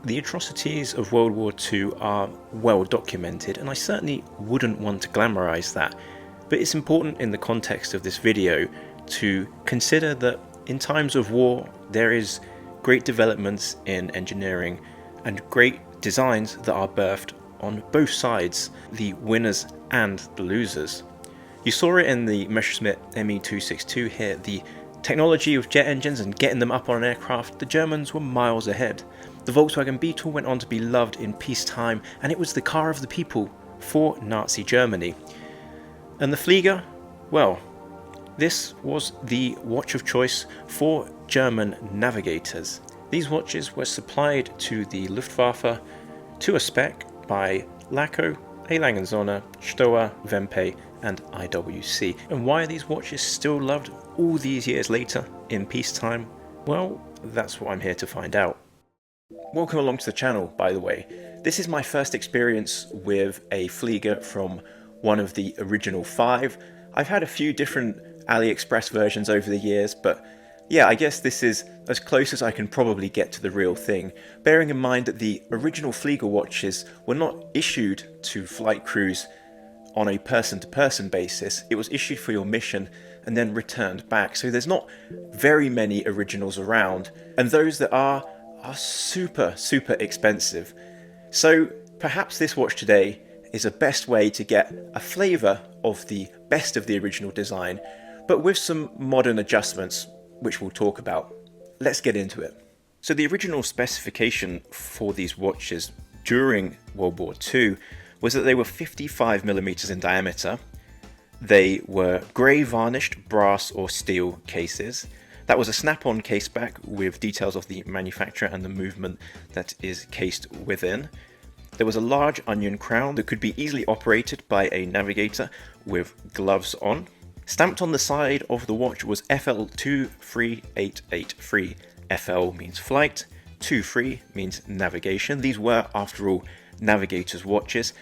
The atrocities of World War II are well documented, and I certainly wouldn't want to glamorise that, but it's important in the context of this video to consider that in times of war there is great developments in engineering and great designs that are birthed on both sides, the winners and the losers. You saw it in the Messerschmitt Me-262 here, the technology of jet engines and getting them up on an aircraft, the Germans were miles ahead. The Volkswagen Beetle went on to be loved in peacetime, and it was the car of the people for Nazi Germany. And the Flieger, well, this was the watch of choice for German navigators. These watches were supplied to the Luftwaffe to a spec by LACO, A. Stoa, Vempe and IWC. And why are these watches still loved all these years later in peacetime? Well, that's what I'm here to find out. Welcome along to the channel, by the way. This is my first experience with a Flieger from one of the original 5. I've had a few different AliExpress versions over the years, but yeah, I guess this is as close as I can probably get to the real thing, bearing in mind that the original Flieger watches were not issued to flight crews on a person-to-person basis. It was issued for your mission and then returned back, so there's not very many originals around, and those that are super expensive. So perhaps this watch today is a best way to get a flavour of the best of the original design, but with some modern adjustments, which we'll talk about. Let's get into it. So the original specification for these watches during World War II was that they were 55mm in diameter. They were grey varnished brass or steel cases. That was a snap-on case back with details of the manufacturer and the movement that is cased within. There was a large onion crown that could be easily operated by a navigator with gloves on. Stamped on the side of the watch was FL23883. FL means flight, 23 means navigation. These were, after all, navigators' watches,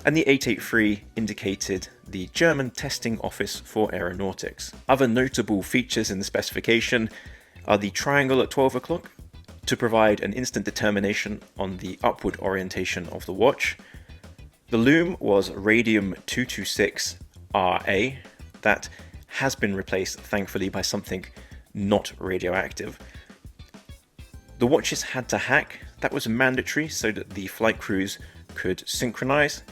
and the 883 indicated the German Testing Office for Aeronautics. Other notable features in the specification are the triangle at 12 o'clock to provide an instant determination on the upward orientation of the watch. The loom was radium 226Ra. That has been replaced, thankfully, by something not radioactive. The watches had to hack. That was mandatory so that the flight crews could synchronize.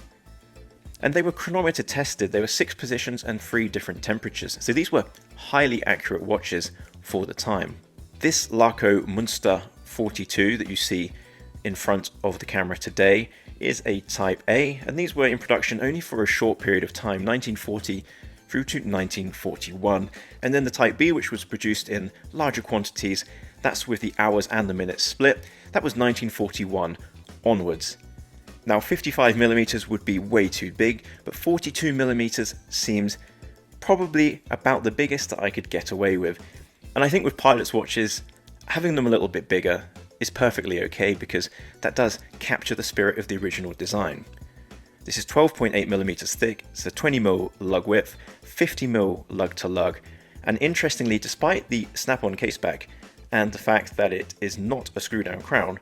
And they were chronometer tested. There were 6 positions and 3 different temperatures. So these were highly accurate watches for the time. This LACO Munster 42 that you see in front of the camera today is a Type A, and these were in production only for a short period of time, 1940 through to 1941. And then the Type B, which was produced in larger quantities, that's with the hours and the minutes split, that was 1941 onwards. Now 55mm would be way too big, but 42mm seems probably about the biggest that I could get away with. And I think with pilots' watches, having them a little bit bigger is perfectly okay because that does capture the spirit of the original design. This is 12.8mm thick, it's a 20mm lug width, 50mm lug to lug, and interestingly, despite the snap-on caseback and the fact that it is not a screw-down crown,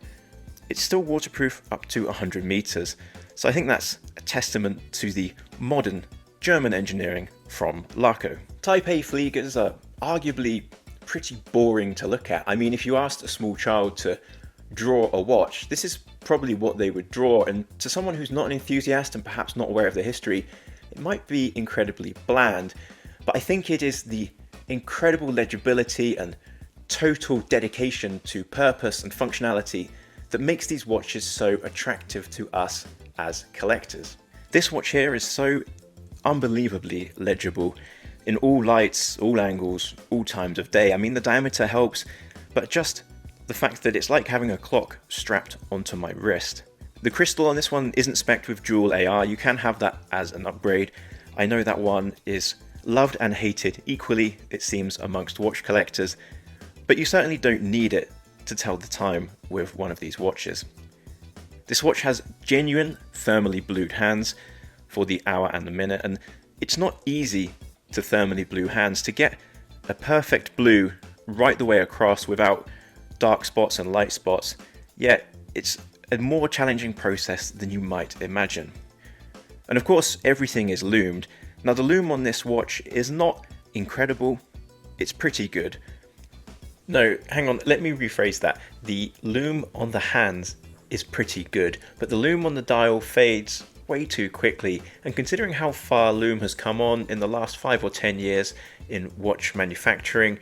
it's still waterproof up to 100 meters. So I think that's a testament to the modern German engineering from LACO. Type A Fliegers are arguably pretty boring to look at. I mean, if you asked a small child to draw a watch, this is probably what they would draw, and to someone who's not an enthusiast and perhaps not aware of the history, it might be incredibly bland. But I think it is the incredible legibility and total dedication to purpose and functionality that makes these watches so attractive to us as collectors. This watch here is so unbelievably legible in all lights, all angles, all times of day. I mean, the diameter helps, but just the fact that it's like having a clock strapped onto my wrist. The crystal on this one isn't spec'd with dual AR. You can have that as an upgrade. I know that one is loved and hated equally, it seems, amongst watch collectors, but you certainly don't need it to tell the time with one of these watches. This watch has genuine thermally blued hands for the hour and the minute, and it's not easy to thermally blue hands. To get a perfect blue right the way across without dark spots and light spots, yeah, it's a more challenging process than you might imagine. And of course, everything is loomed. Now the loom on this watch is not incredible, it's pretty good. No, hang on, let me rephrase that. The loom on the hands is pretty good, but the loom on the dial fades way too quickly, and considering how far loom has come on in the last 5 or 10 years in watch manufacturing,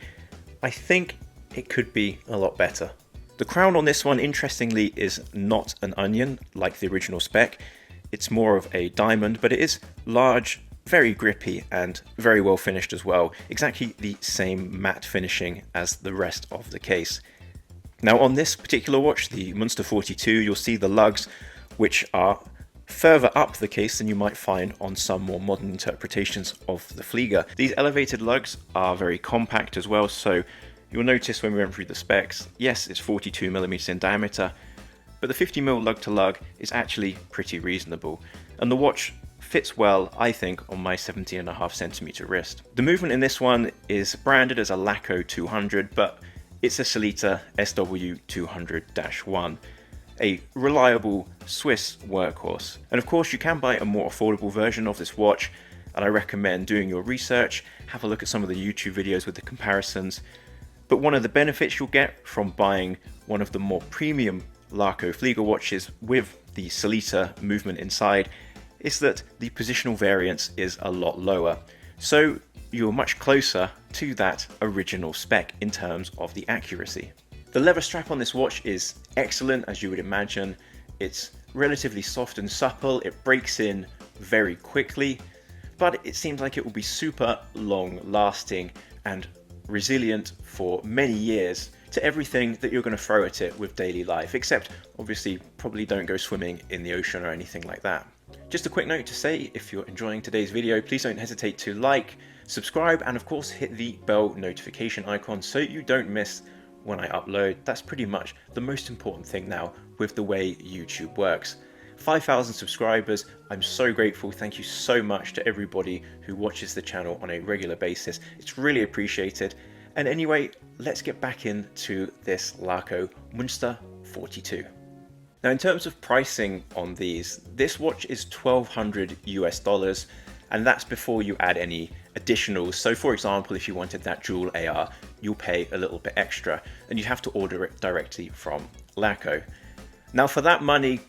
I think it could be a lot better. The crown on this one, interestingly, is not an onion like the original spec. It's more of a diamond, but it is large, very grippy, and very well finished as well. Exactly the same matte finishing as the rest of the case. Now on this particular watch, the Munster 42, you'll see the lugs, which are further up the case than you might find on some more modern interpretations of the Flieger. These elevated lugs are very compact as well, so you'll notice when we went through the specs, yes, it's 42mm in diameter, but the 50mm lug to lug is actually pretty reasonable, and the watch fits well, I think, on my 17.5cm wrist. The movement in this one is branded as a LACO 200, but it's a Sellita SW200-1, a reliable Swiss workhorse. And of course you can buy a more affordable version of this watch, and I recommend doing your research, have a look at some of the YouTube videos with the comparisons. But one of the benefits you'll get from buying one of the more premium LACO Flieger watches with the Sellita movement inside is that the positional variance is a lot lower. So you're much closer to that original spec in terms of the accuracy. The leather strap on this watch is excellent, as you would imagine. It's relatively soft and supple, it breaks in very quickly, but it seems like it will be super long lasting and resilient for many years to everything that you're going to throw at it with daily life, except obviously probably don't go swimming in the ocean or anything like that. Just a quick note to say, if you're enjoying today's video, please don't hesitate to like, subscribe, and of course hit the bell notification icon so you don't miss when I upload. That's pretty much the most important thing now with the way YouTube works. 5,000 subscribers, I'm so grateful. Thank you so much to everybody who watches the channel on a regular basis. It's really appreciated. And anyway, let's get back into this LACO Munster 42. Now in terms of pricing on these, this watch is $1,200 US, and that's before you add any additionals. So for example, if you wanted that dual AR, you'll pay a little bit extra, and you have to order it directly from LACO. Now for that money,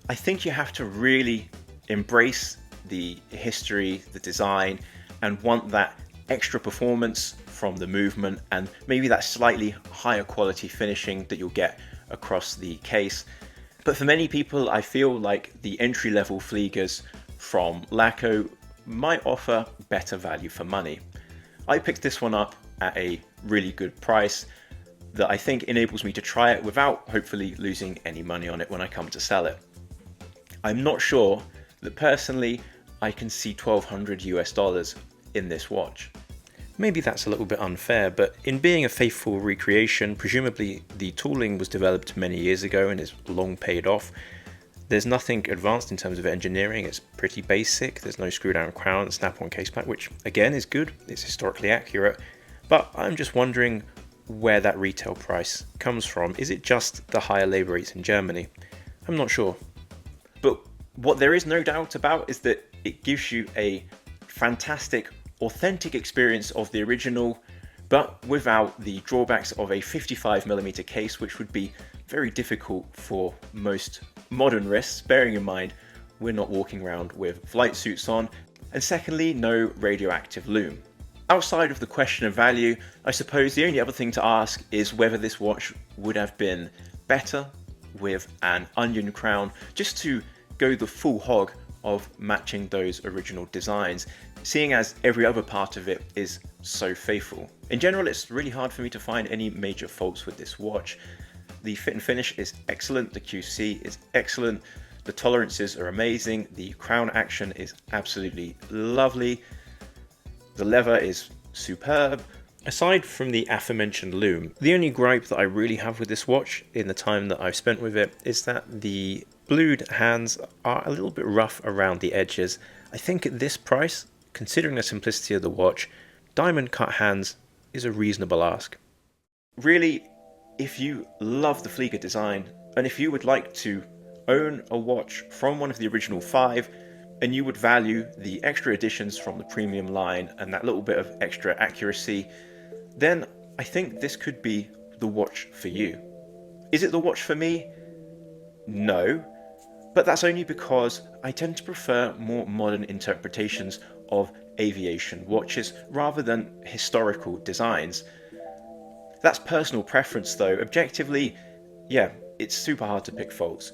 I think you have to really embrace the history, the design, and want that extra performance from the movement and maybe that slightly higher quality finishing that you'll get across the case. But for many people, I feel like the entry-level Fliegers from LACO might offer better value for money. I picked this one up at a really good price that I think enables me to try it without hopefully losing any money on it when I come to sell it. I'm not sure that personally I can see $1,200 US in this watch. Maybe that's a little bit unfair, but in being a faithful recreation, presumably the tooling was developed many years ago and is long paid off. There's nothing advanced in terms of engineering, it's pretty basic. There's no screw down crown and snap-on case back, which again is good, it's historically accurate. But I'm just wondering where that retail price comes from. Is it just the higher labor rates in Germany? I'm not sure. But what there is no doubt about is that it gives you a fantastic, authentic experience of the original, but without the drawbacks of a 55mm case, which would be very difficult for most modern wrists, bearing in mind we're not walking around with flight suits on, and secondly, no radioactive loom. Outside of the question of value, I suppose the only other thing to ask is whether this watch would have been better with an onion crown, just to go the full hog of matching those original designs, seeing as every other part of it is so faithful. In general, it's really hard for me to find any major faults with this watch. The fit and finish is excellent, the QC is excellent, the tolerances are amazing, the crown action is absolutely lovely, the leather is superb. Aside from the aforementioned loom, the only gripe that I really have with this watch in the time that I've spent with it is that the blued hands are a little bit rough around the edges. I think at this price, considering the simplicity of the watch, diamond cut hands is a reasonable ask. Really, if you love the Flieger design And if you would like to own a watch from one of the original 5, and you would value the extra additions from the premium line and that little bit of extra accuracy, then I think this could be the watch for you. Is it the watch for me? No, but that's only because I tend to prefer more modern interpretations of aviation watches rather than historical designs. That's personal preference though. Objectively, yeah, it's super hard to pick faults.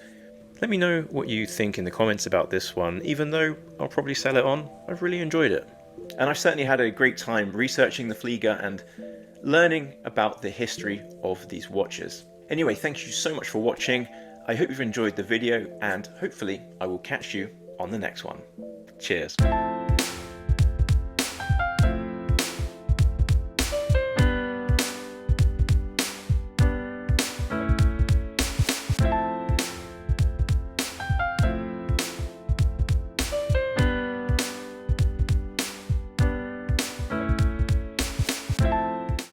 Let me know what you think in the comments about this one. Even though I'll probably sell it on, I've really enjoyed it. And I've certainly had a great time researching the Flieger and learning about the history of these watches. Anyway, thank you so much for watching. I hope you've enjoyed the video, and hopefully I will catch you on the next one. Cheers.